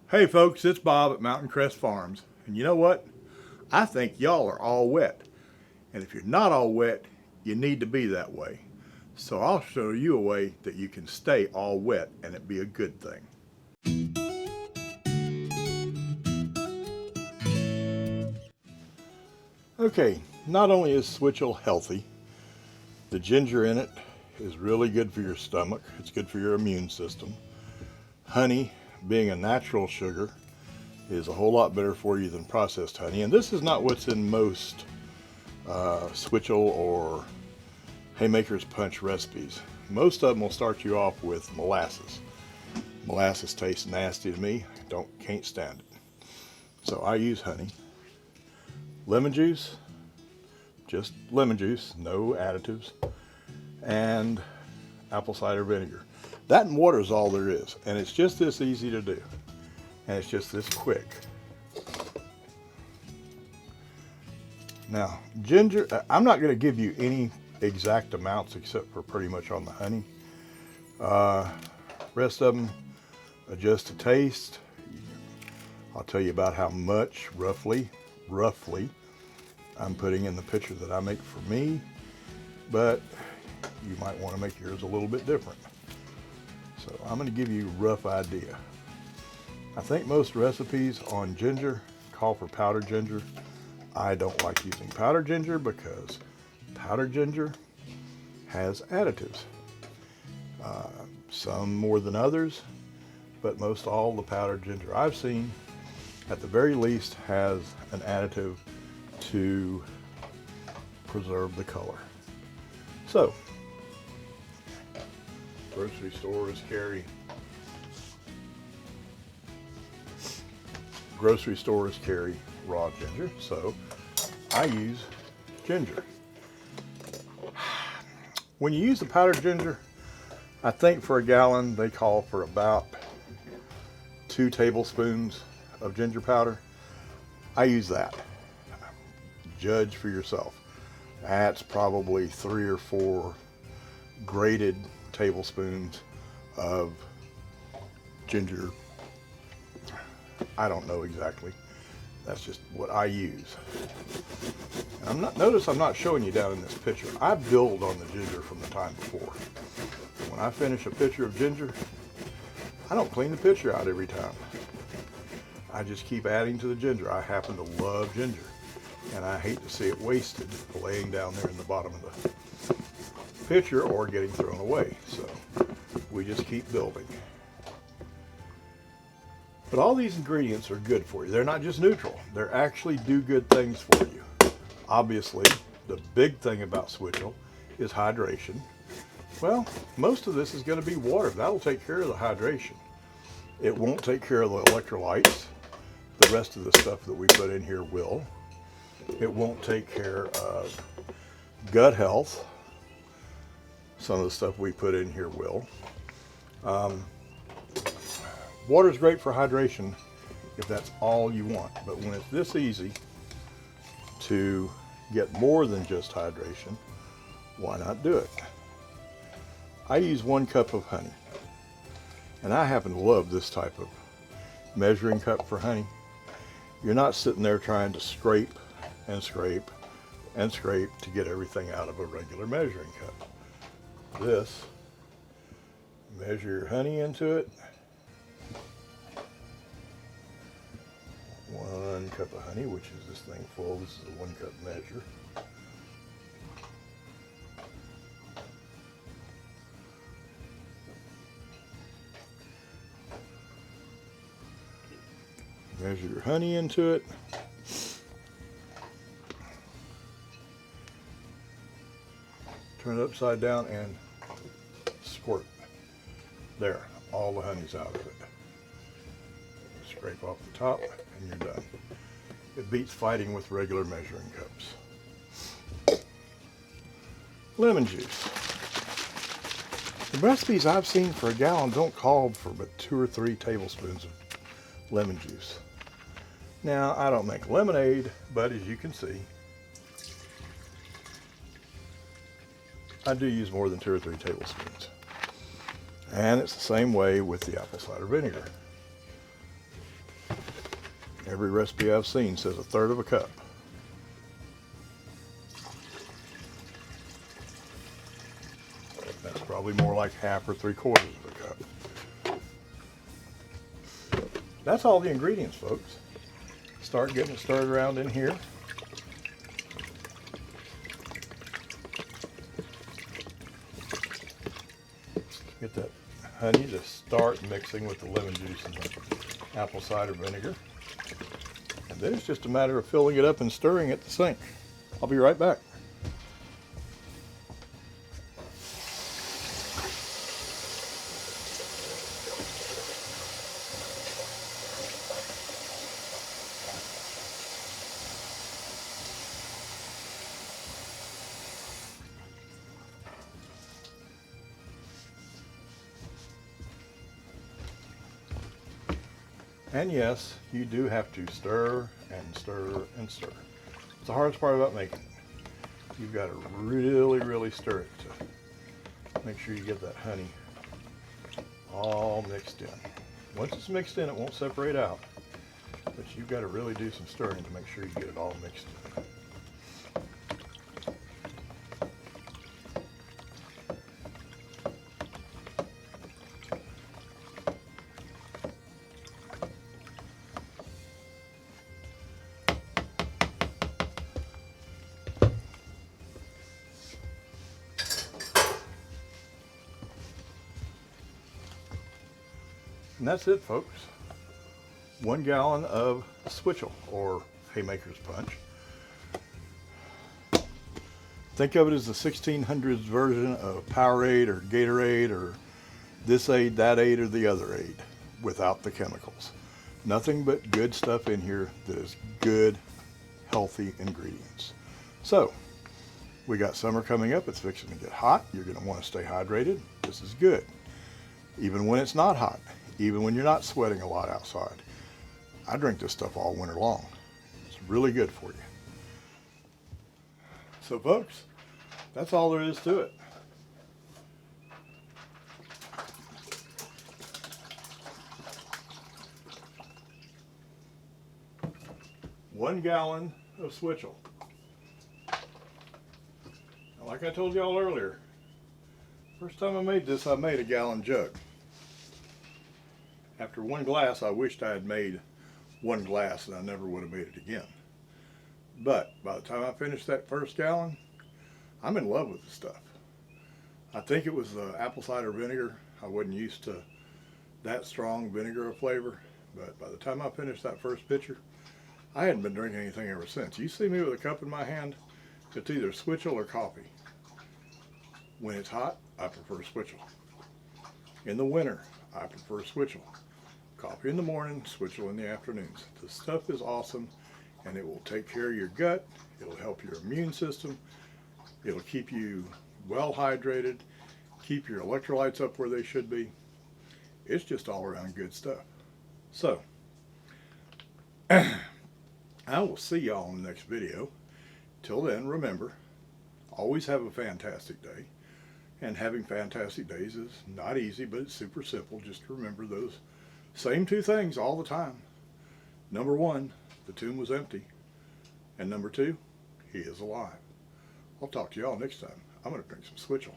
Hey folks, it's Bob at Mountain Crest Farms. And you know what? I think y'all are all wet. And if you're not all wet, you need to be that way. So I'll show you a way that you can stay all wet and it be a good thing. Okay, not only is switchel healthy, the ginger in it is really good for your stomach. It's good for your immune system. Honey, being a natural sugar, is a whole lot better for you than processed honey. And this is not what's in most switchel or Haymaker's Punch recipes. Most of them will start you off with molasses. Molasses tastes nasty to me. Can't stand it. So I use honey. Lemon juice, just lemon juice, no additives, and apple cider vinegar. That and water is all there is, and it's just this easy to do, and it's just this quick. Now, ginger, I'm not going to give you any exact amounts except for pretty much on the honey. Rest of them, adjust to taste. I'll tell you about how much, roughly, I'm putting in the picture that I make for me, but you might want to make yours a little bit different. So I'm going to give you a rough idea. I think most recipes on ginger call for powdered ginger. I don't like using powdered ginger because powdered ginger has additives. Some more than others, but most all the powdered ginger I've seen, at the very least, has an additive to preserve the color. So, grocery stores carry raw ginger, so I use ginger. When you use the powdered ginger, I think for a gallon they call for about 2 tablespoons of ginger powder. I use that. Judge for yourself. That's probably 3 or 4 grated tablespoons of ginger. I don't know exactly. That's just what I use. Notice I'm not showing you down in this picture. I build on the ginger from the time before. When I finish a pitcher of ginger, I don't clean the pitcher out every time. I just keep adding to the ginger. I happen to love ginger, and I hate to see it wasted laying down there in the bottom of the pitcher or getting thrown away. So we just keep building. But all these ingredients are good for you. They're not just neutral. They actually do good things for you. Obviously, the big thing about switchel is hydration. Well, most of this is going to be water. That'll take care of the hydration. It won't take care of the electrolytes. The rest of the stuff that we put in here will. It won't take care of gut health. Some of the stuff we put in here will. Water is great for hydration if that's all you want. But when it's this easy to get more than just hydration, why not do it? I use 1 cup of honey. And I happen to love this type of measuring cup for honey. You're not sitting there trying to scrape and scrape and scrape to get everything out of a regular measuring cup. This, measure your honey into it. 1 cup of honey, which is this thing full. This is a 1 cup measure. Measure your honey into it. Turn it upside down and squirt. There, all the honey's out of it. Scrape off the top and you're done. It beats fighting with regular measuring cups. Lemon juice. The recipes I've seen for a gallon don't call for but 2 or 3 tablespoons of lemon juice. Now, I don't make lemonade, but as you can see, I do use more than 2 or 3 tablespoons. And it's the same way with the apple cider vinegar. Every recipe I've seen says 1/3 of a cup. That's probably more like 1/2 or 3/4 of a cup. That's all the ingredients, folks. Start getting it stirred around in here. Get that honey to start mixing with the lemon juice and the apple cider vinegar. And then it's just a matter of filling it up and stirring at the sink. I'll be right back. And yes, you do have to stir and stir and stir. It's the hardest part about making it. You've got to really, really stir it to make sure you get that honey all mixed in. Once it's mixed in, it won't separate out, but you've got to really do some stirring to make sure you get it all mixed in. And that's it, folks. 1 gallon of switchel, or haymaker's punch. Think of it as the 1600s version of Powerade or Gatorade or this aid, that aid, or the other aid, without the chemicals. Nothing but good stuff in here that is good, healthy ingredients. So, we got summer coming up. It's fixing to get hot. You're going to want to stay hydrated. This is good. Even when it's not hot. Even when you're not sweating a lot outside. I drink this stuff all winter long. It's really good for you. So folks, that's all there is to it. One gallon of switchel. Now, like I told y'all earlier, first time I made this, I made a gallon jug. After 1 glass, I wished I had made 1 glass and I never would have made it again. But by the time I finished that first gallon, I'm in love with the stuff. I think it was the apple cider vinegar. I wasn't used to that strong vinegar flavor, but by the time I finished that first pitcher, I hadn't been drinking anything ever since. You see me with a cup in my hand, it's either switchel or coffee. When it's hot, I prefer switchel. In the winter, I prefer switchel. Coffee in the morning, switchel in the afternoons. The stuff is awesome, and it will take care of your gut. It'll help your immune system. It'll keep you well hydrated, keep your electrolytes up where they should be. It's just all around good stuff. So, I will see y'all in the next video. Till then, remember, always have a fantastic day. And having fantastic days is not easy, but it's super simple. Just remember those same 2 things all the time. Number 1, the tomb was empty. And number 2, he is alive. I'll talk to y'all next time. I'm going to drink some switchel.